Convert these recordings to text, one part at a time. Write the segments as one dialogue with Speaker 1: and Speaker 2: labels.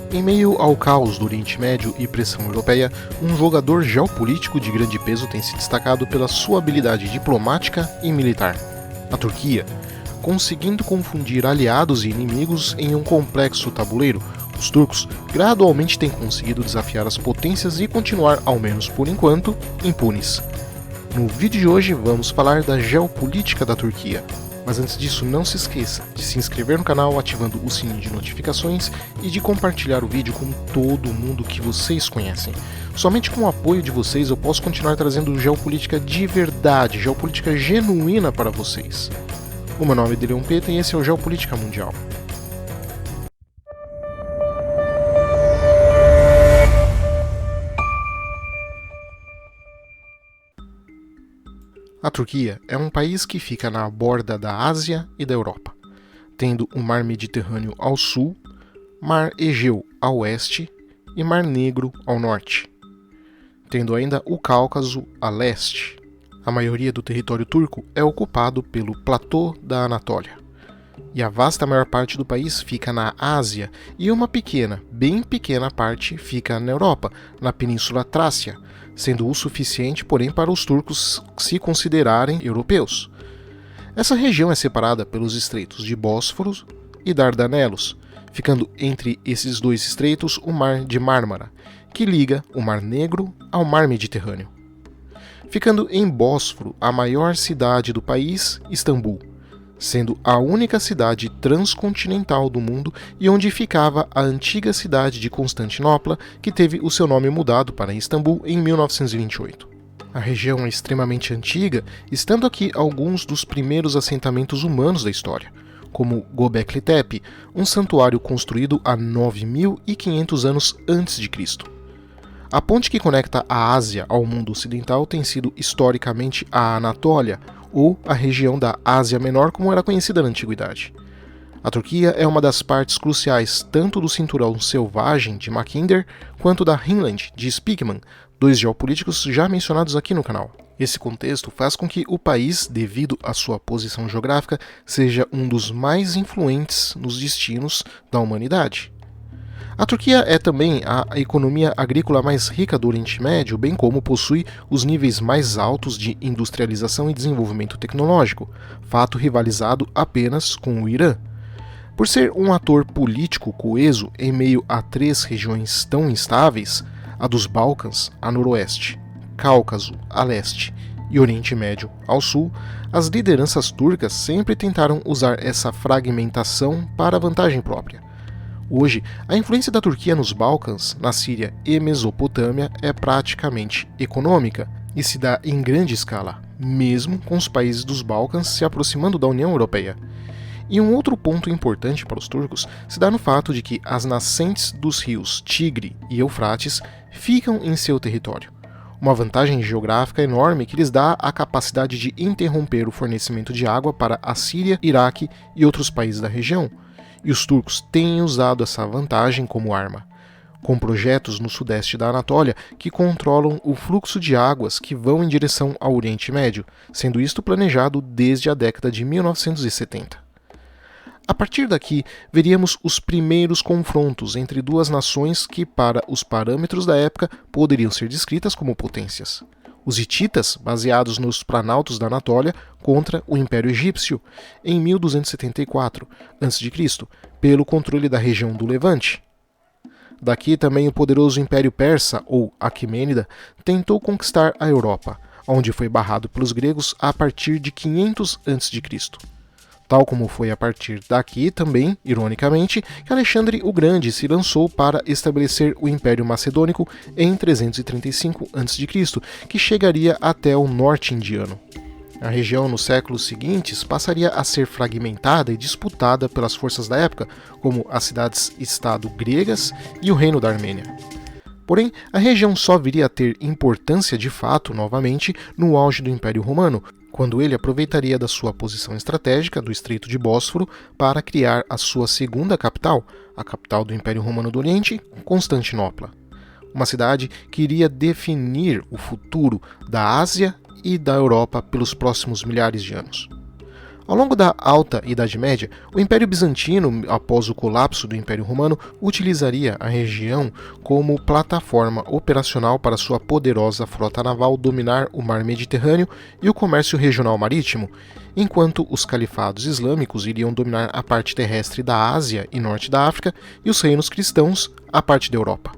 Speaker 1: Em meio ao caos do Oriente Médio e pressão europeia, um jogador geopolítico de grande peso tem se destacado pela sua habilidade diplomática e militar: a Turquia. Conseguindo confundir aliados e inimigos em um complexo tabuleiro, os turcos gradualmente têm conseguido desafiar as potências e continuar, ao menos por enquanto, impunes. No vídeo de hoje vamos falar da geopolítica da Turquia. Mas antes disso, não se esqueça de se inscrever no canal ativando o sininho de notificações e de compartilhar o vídeo com todo mundo que vocês conhecem. Somente com o apoio de vocês eu posso continuar trazendo geopolítica de verdade, geopolítica genuína para vocês. O meu nome é Leon Peta e esse é o Geopolítica Mundial. A Turquia é um país que fica na borda da Ásia e da Europa, tendo o Mar Mediterrâneo ao sul, Mar Egeu ao oeste e Mar Negro ao norte, tendo ainda o Cáucaso a leste. A maioria do território turco é ocupado pelo platô da Anatólia, e a vasta maior parte do país fica na Ásia e uma pequena, bem pequena parte fica na Europa, na Península Trácia, sendo o suficiente, porém, para os turcos se considerarem europeus. Essa região é separada pelos estreitos de Bósforo e Dardanelos, ficando entre esses dois estreitos o Mar de Mármara, que liga o Mar Negro ao Mar Mediterrâneo. Ficando em Bósforo a maior cidade do país, Istambul, sendo a única cidade transcontinental do mundo e onde ficava a antiga cidade de Constantinopla, que teve o seu nome mudado para Istambul em 1928. A região é extremamente antiga, estando aqui alguns dos primeiros assentamentos humanos da história, como Göbekli Tepe, um santuário construído há 9.500 anos antes de Cristo. A ponte que conecta a Ásia ao mundo ocidental tem sido historicamente a Anatólia, ou a região da Ásia Menor, como era conhecida na Antiguidade. A Turquia é uma das partes cruciais tanto do Cinturão Selvagem de Mackinder quanto da Rhineland de Spiegelman, dois geopolíticos já mencionados aqui no canal. Esse contexto faz com que o país, devido à sua posição geográfica, seja um dos mais influentes nos destinos da humanidade. A Turquia é também a economia agrícola mais rica do Oriente Médio, bem como possui os níveis mais altos de industrialização e desenvolvimento tecnológico, fato rivalizado apenas com o Irã. Por ser um ator político coeso em meio a três regiões tão instáveis, a dos Balcãs a noroeste, Cáucaso a leste e Oriente Médio ao sul, as lideranças turcas sempre tentaram usar essa fragmentação para vantagem própria. Hoje, a influência da Turquia nos Balcãs, na Síria e Mesopotâmia é praticamente econômica e se dá em grande escala, mesmo com os países dos Balcãs se aproximando da União Europeia. E um outro ponto importante para os turcos se dá no fato de que as nascentes dos rios Tigre e Eufrates ficam em seu território, uma vantagem geográfica enorme que lhes dá a capacidade de interromper o fornecimento de água para a Síria, Iraque e outros países da região. E os turcos têm usado essa vantagem como arma, com projetos no sudeste da Anatólia que controlam o fluxo de águas que vão em direção ao Oriente Médio, sendo isto planejado desde a década de 1970. A partir daqui, veríamos os primeiros confrontos entre duas nações que, para os parâmetros da época, poderiam ser descritas como potências. Os hititas, baseados nos planaltos da Anatólia, contra o Império Egípcio, em 1274 a.C., pelo controle da região do Levante. Daqui também o poderoso Império Persa, ou Aquemênida, tentou conquistar a Europa, onde foi barrado pelos gregos a partir de 500 a.C., tal como foi a partir daqui também, ironicamente, que Alexandre o Grande se lançou para estabelecer o Império Macedônico em 335 a.C., que chegaria até o norte indiano. A região nos séculos seguintes passaria a ser fragmentada e disputada pelas forças da época, como as cidades-estado gregas e o Reino da Armênia. Porém, a região só viria a ter importância de fato novamente no auge do Império Romano, quando ele aproveitaria da sua posição estratégica do Estreito de Bósforo para criar a sua segunda capital, a capital do Império Romano do Oriente, Constantinopla. Uma cidade que iria definir o futuro da Ásia e da Europa pelos próximos milhares de anos. Ao longo da Alta Idade Média, o Império Bizantino, após o colapso do Império Romano, utilizaria a região como plataforma operacional para sua poderosa frota naval dominar o Mar Mediterrâneo e o comércio regional marítimo, enquanto os califados islâmicos iriam dominar a parte terrestre da Ásia e norte da África e os reinos cristãos a parte da Europa.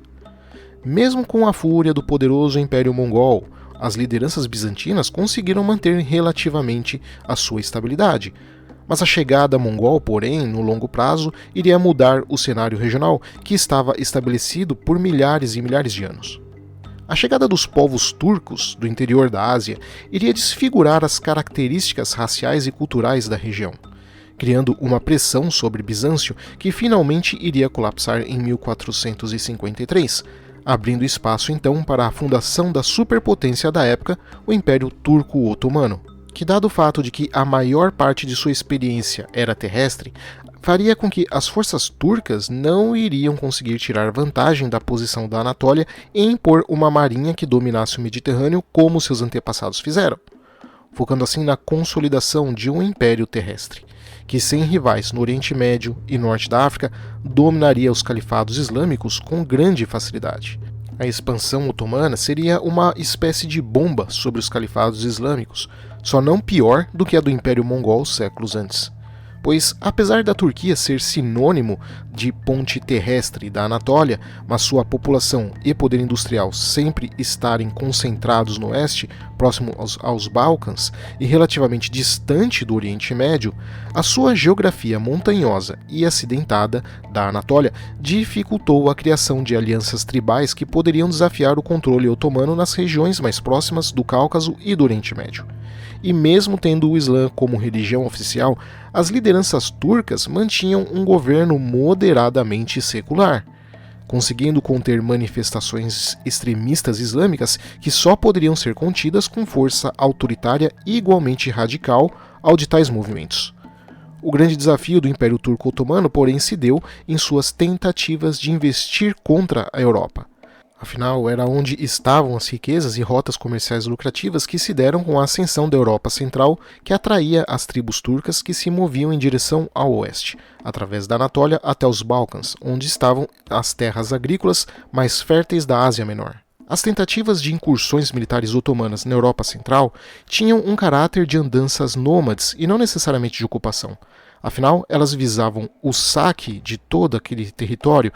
Speaker 1: Mesmo com a fúria do poderoso Império Mongol, as lideranças bizantinas conseguiram manter relativamente a sua estabilidade. Mas a chegada mongol, porém, no longo prazo, iria mudar o cenário regional que estava estabelecido por milhares e milhares de anos. A chegada dos povos turcos do interior da Ásia iria desfigurar as características raciais e culturais da região, criando uma pressão sobre Bizâncio que finalmente iria colapsar em 1453, abrindo espaço então para a fundação da superpotência da época, o Império Turco-Otomano, que, dado o fato de que a maior parte de sua experiência era terrestre, faria com que as forças turcas não iriam conseguir tirar vantagem da posição da Anatólia e impor uma marinha que dominasse o Mediterrâneo como seus antepassados fizeram, focando assim na consolidação de um império terrestre, que sem rivais no Oriente Médio e Norte da África, dominaria os califados islâmicos com grande facilidade. A expansão otomana seria uma espécie de bomba sobre os califados islâmicos, só não pior do que a do Império Mongol séculos antes. Pois, apesar da Turquia ser sinônimo de ponte terrestre da Anatólia, mas sua população e poder industrial sempre estarem concentrados no oeste, próximo aos Balcãs e relativamente distante do Oriente Médio, a sua geografia montanhosa e acidentada da Anatólia dificultou a criação de alianças tribais que poderiam desafiar o controle otomano nas regiões mais próximas do Cáucaso e do Oriente Médio. E mesmo tendo o Islã como religião oficial, as lideranças turcas mantinham um governo moderadamente secular, conseguindo conter manifestações extremistas islâmicas que só poderiam ser contidas com força autoritária igualmente radical ao de tais movimentos. O grande desafio do Império Turco-Otomano, porém, se deu em suas tentativas de investir contra a Europa. Afinal, era onde estavam as riquezas e rotas comerciais lucrativas que se deram com a ascensão da Europa Central, que atraía as tribos turcas que se moviam em direção ao oeste, através da Anatólia até os Balcãs, onde estavam as terras agrícolas mais férteis da Ásia Menor. As tentativas de incursões militares otomanas na Europa Central tinham um caráter de andanças nômades e não necessariamente de ocupação. Afinal, elas visavam o saque de todo aquele território,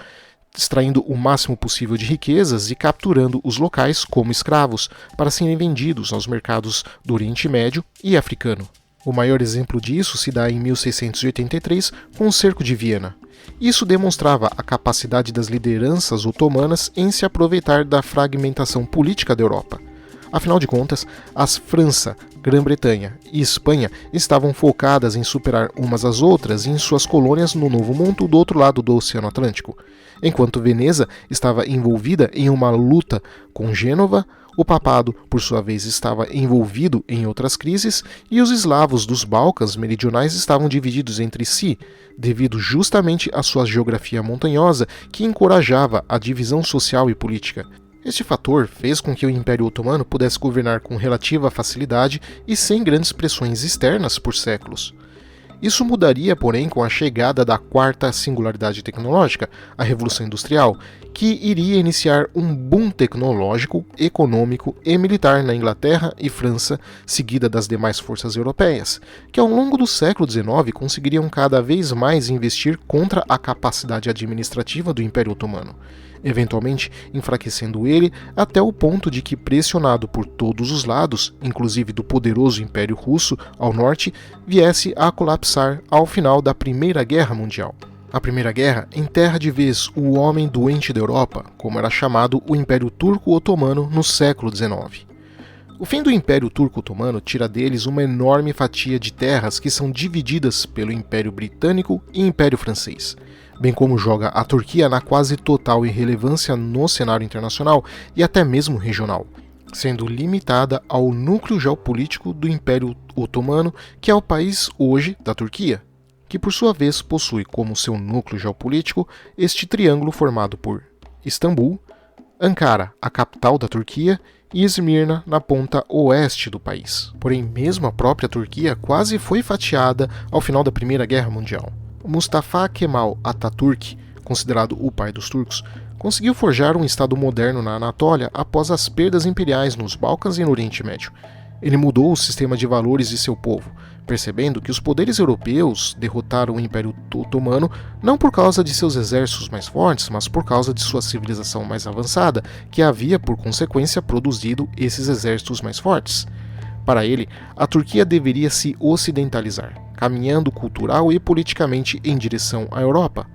Speaker 1: extraindo o máximo possível de riquezas e capturando os locais como escravos para serem vendidos aos mercados do Oriente Médio e africano. O maior exemplo disso se dá em 1683 com o Cerco de Viena. Isso demonstrava a capacidade das lideranças otomanas em se aproveitar da fragmentação política da Europa. Afinal de contas, as França, Grã-Bretanha e Espanha estavam focadas em superar umas às outras em suas colônias no Novo Mundo do outro lado do Oceano Atlântico, enquanto Veneza estava envolvida em uma luta com Gênova, o papado, por sua vez, estava envolvido em outras crises e os eslavos dos Balcãs meridionais estavam divididos entre si, devido justamente à sua geografia montanhosa que encorajava a divisão social e política. Este fator fez com que o Império Otomano pudesse governar com relativa facilidade e sem grandes pressões externas por séculos. Isso mudaria, porém, com a chegada da quarta singularidade tecnológica, a Revolução Industrial, que iria iniciar um boom tecnológico, econômico e militar na Inglaterra e França, seguida das demais forças europeias, que ao longo do século XIX conseguiriam cada vez mais investir contra a capacidade administrativa do Império Otomano, eventualmente enfraquecendo ele até o ponto de que, pressionado por todos os lados, inclusive do poderoso Império Russo ao norte, viesse a colapsar ao final da Primeira Guerra Mundial. A Primeira Guerra enterra de vez o homem doente da Europa, como era chamado o Império Turco-Otomano no século XIX. O fim do Império Turco-Otomano tira deles uma enorme fatia de terras que são divididas pelo Império Britânico e Império Francês, bem como joga a Turquia na quase total irrelevância no cenário internacional e até mesmo regional, sendo limitada ao núcleo geopolítico do Império Otomano, que é o país hoje da Turquia, que por sua vez possui como seu núcleo geopolítico este triângulo formado por Istambul, Ankara, a capital da Turquia, e Esmirna, na ponta oeste do país. Porém, mesmo a própria Turquia quase foi fatiada ao final da Primeira Guerra Mundial. Mustafa Kemal Atatürk, considerado o pai dos turcos, conseguiu forjar um Estado moderno na Anatólia após as perdas imperiais nos Balcãs e no Oriente Médio. Ele mudou o sistema de valores de seu povo, percebendo que os poderes europeus derrotaram o Império Otomano não por causa de seus exércitos mais fortes, mas por causa de sua civilização mais avançada, que havia, por consequência, produzido esses exércitos mais fortes. Para ele, a Turquia deveria se ocidentalizar, caminhando cultural e politicamente em direção à Europa.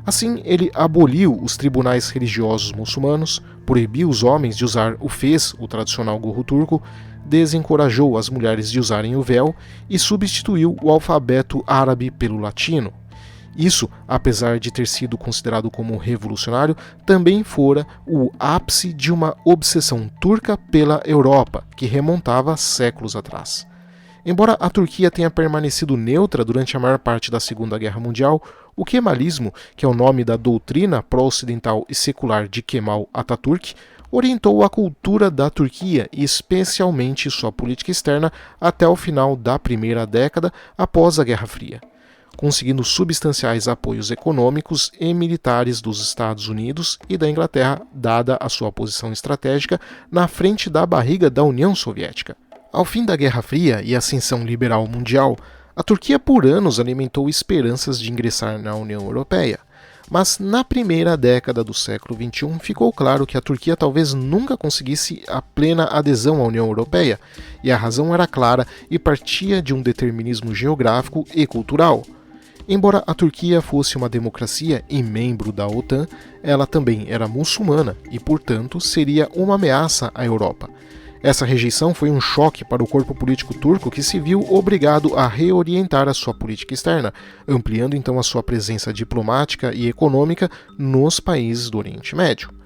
Speaker 1: Assim, ele aboliu os tribunais religiosos muçulmanos, proibiu os homens de usar o fez, o tradicional gorro turco, desencorajou as mulheres de usarem o véu e substituiu o alfabeto árabe pelo latino. Isso, apesar de ter sido considerado como revolucionário, também fora o ápice de uma obsessão turca pela Europa, que remontava séculos atrás. Embora a Turquia tenha permanecido neutra durante a maior parte da Segunda Guerra Mundial, o Kemalismo, que é o nome da doutrina pró-ocidental e secular de Kemal Atatürk, orientou a cultura da Turquia e especialmente sua política externa até o final da primeira década após a Guerra Fria, conseguindo substanciais apoios econômicos e militares dos Estados Unidos e da Inglaterra, dada a sua posição estratégica na frente da barriga da União Soviética. Ao fim da Guerra Fria e ascensão liberal mundial, a Turquia por anos alimentou esperanças de ingressar na União Europeia. Mas na primeira década do século XXI ficou claro que a Turquia talvez nunca conseguisse a plena adesão à União Europeia, e a razão era clara e partia de um determinismo geográfico e cultural. Embora a Turquia fosse uma democracia e membro da OTAN, ela também era muçulmana e, portanto, seria uma ameaça à Europa. Essa rejeição foi um choque para o corpo político turco, que se viu obrigado a reorientar a sua política externa, ampliando então a sua presença diplomática e econômica nos países do Oriente Médio.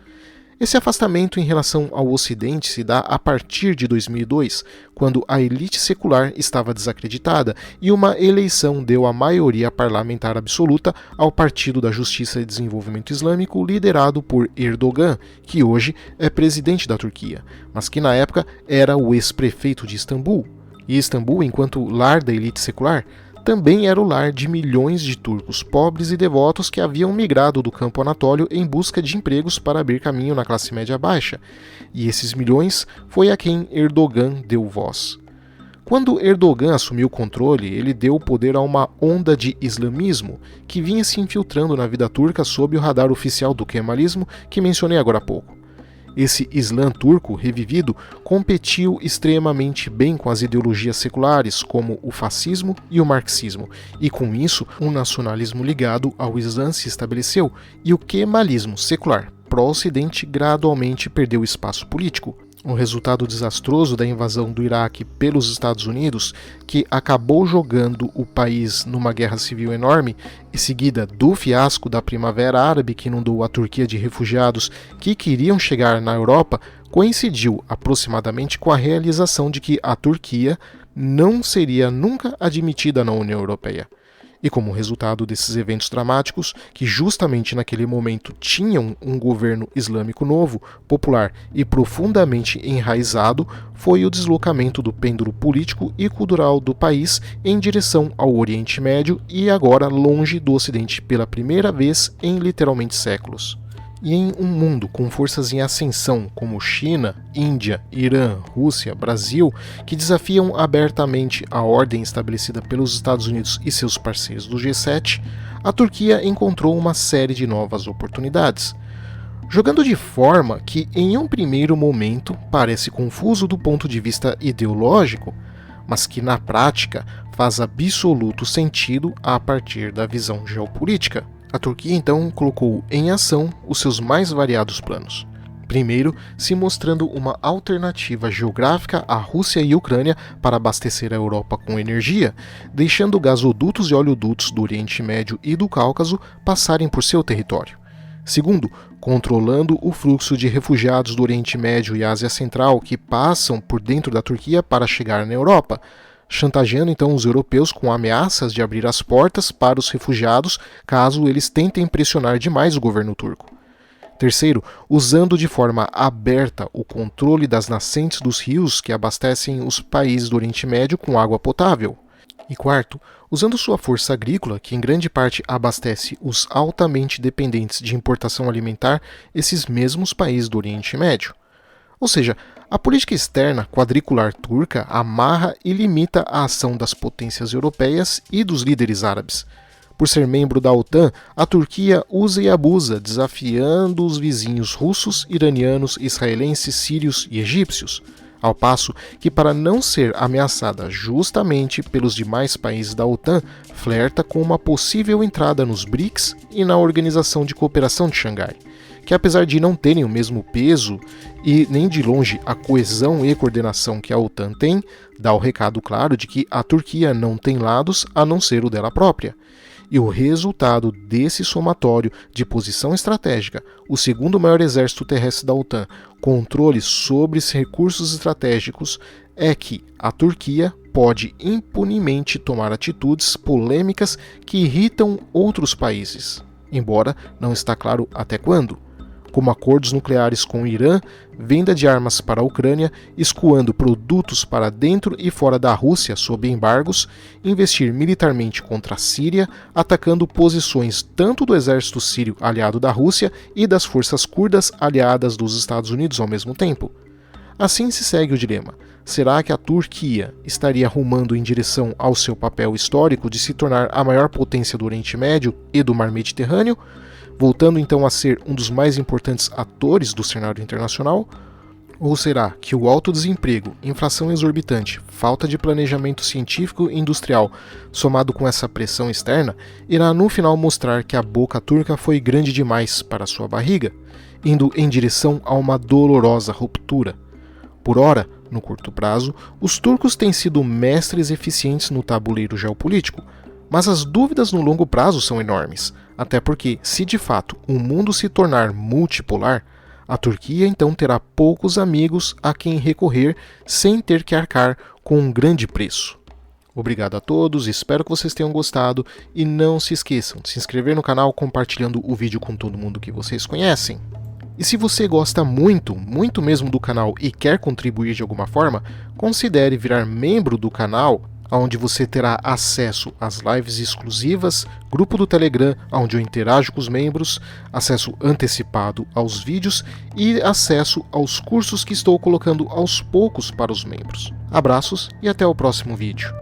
Speaker 1: Esse afastamento em relação ao Ocidente se dá a partir de 2002, quando a elite secular estava desacreditada e uma eleição deu a maioria parlamentar absoluta ao Partido da Justiça e Desenvolvimento Islâmico, liderado por Erdogan, que hoje é presidente da Turquia, mas que na época era o ex-prefeito de Istambul. E Istambul, enquanto lar da elite secular, também era o lar de milhões de turcos pobres e devotos que haviam migrado do campo anatólio em busca de empregos para abrir caminho na classe média baixa, e esses milhões foi a quem Erdogan deu voz. Quando Erdogan assumiu o controle, ele deu o poder a uma onda de islamismo que vinha se infiltrando na vida turca sob o radar oficial do kemalismo que mencionei agora há pouco. Esse Islã turco revivido competiu extremamente bem com as ideologias seculares, como o fascismo e o marxismo, e com isso um nacionalismo ligado ao Islã se estabeleceu, e o kemalismo secular pró-ocidente gradualmente perdeu espaço político. O resultado desastroso da invasão do Iraque pelos Estados Unidos, que acabou jogando o país numa guerra civil enorme, e seguida do fiasco da Primavera Árabe que inundou a Turquia de refugiados que queriam chegar na Europa, coincidiu aproximadamente com a realização de que a Turquia não seria nunca admitida na União Europeia. E como resultado desses eventos dramáticos, que justamente naquele momento tinham um governo islâmico novo, popular e profundamente enraizado, foi o deslocamento do pêndulo político e cultural do país em direção ao Oriente Médio e agora longe do Ocidente pela primeira vez em literalmente séculos. E em um mundo com forças em ascensão como China, Índia, Irã, Rússia, Brasil, que desafiam abertamente a ordem estabelecida pelos Estados Unidos e seus parceiros do G7, a Turquia encontrou uma série de novas oportunidades. Jogando de forma que, em um primeiro momento, parece confuso do ponto de vista ideológico, mas que na prática faz absoluto sentido a partir da visão geopolítica. A Turquia então colocou em ação os seus mais variados planos. Primeiro, se mostrando uma alternativa geográfica à Rússia e Ucrânia para abastecer a Europa com energia, deixando gasodutos e oleodutos do Oriente Médio e do Cáucaso passarem por seu território. Segundo, controlando o fluxo de refugiados do Oriente Médio e Ásia Central que passam por dentro da Turquia para chegar na Europa, chantageando então os europeus com ameaças de abrir as portas para os refugiados caso eles tentem pressionar demais o governo turco. Terceiro, usando de forma aberta o controle das nascentes dos rios que abastecem os países do Oriente Médio com água potável. E quarto, usando sua força agrícola, que em grande parte abastece os altamente dependentes de importação alimentar, esses mesmos países do Oriente Médio. Ou seja, a política externa quadricular turca amarra e limita a ação das potências europeias e dos líderes árabes. Por ser membro da OTAN, a Turquia usa e abusa, desafiando os vizinhos russos, iranianos, israelenses, sírios e egípcios. Ao passo que, para não ser ameaçada justamente pelos demais países da OTAN, flerta com uma possível entrada nos BRICS e na Organização de Cooperação de Xangai, que apesar de não terem o mesmo peso e nem de longe a coesão e coordenação que a OTAN tem, dá o recado claro de que a Turquia não tem lados a não ser o dela própria. E o resultado desse somatório de posição estratégica, o segundo maior exército terrestre da OTAN, controle sobre os recursos estratégicos, é que a Turquia pode impunemente tomar atitudes polêmicas que irritam outros países, embora não está claro até quando, como acordos nucleares com o Irã, venda de armas para a Ucrânia, escoando produtos para dentro e fora da Rússia sob embargos, investir militarmente contra a Síria, atacando posições tanto do exército sírio aliado da Rússia e das forças curdas aliadas dos Estados Unidos ao mesmo tempo. Assim se segue o dilema. Será que a Turquia estaria rumando em direção ao seu papel histórico de se tornar a maior potência do Oriente Médio e do Mar Mediterrâneo, voltando então a ser um dos mais importantes atores do cenário internacional? Ou será que o alto desemprego, inflação exorbitante, falta de planejamento científico e industrial, somado com essa pressão externa, irá no final mostrar que a boca turca foi grande demais para sua barriga, indo em direção a uma dolorosa ruptura? Por ora, no curto prazo, os turcos têm sido mestres eficientes no tabuleiro geopolítico, mas as dúvidas no longo prazo são enormes, até porque, se de fato o mundo se tornar multipolar, a Turquia então terá poucos amigos a quem recorrer sem ter que arcar com um grande preço. Obrigado a todos, espero que vocês tenham gostado e não se esqueçam de se inscrever no canal compartilhando o vídeo com todo mundo que vocês conhecem. E se você gosta muito mesmo do canal e quer contribuir de alguma forma, considere virar membro do canal, onde você terá acesso às lives exclusivas, grupo do Telegram, onde eu interajo com os membros, acesso antecipado aos vídeos e acesso aos cursos que estou colocando aos poucos para os membros. Abraços e até o próximo vídeo.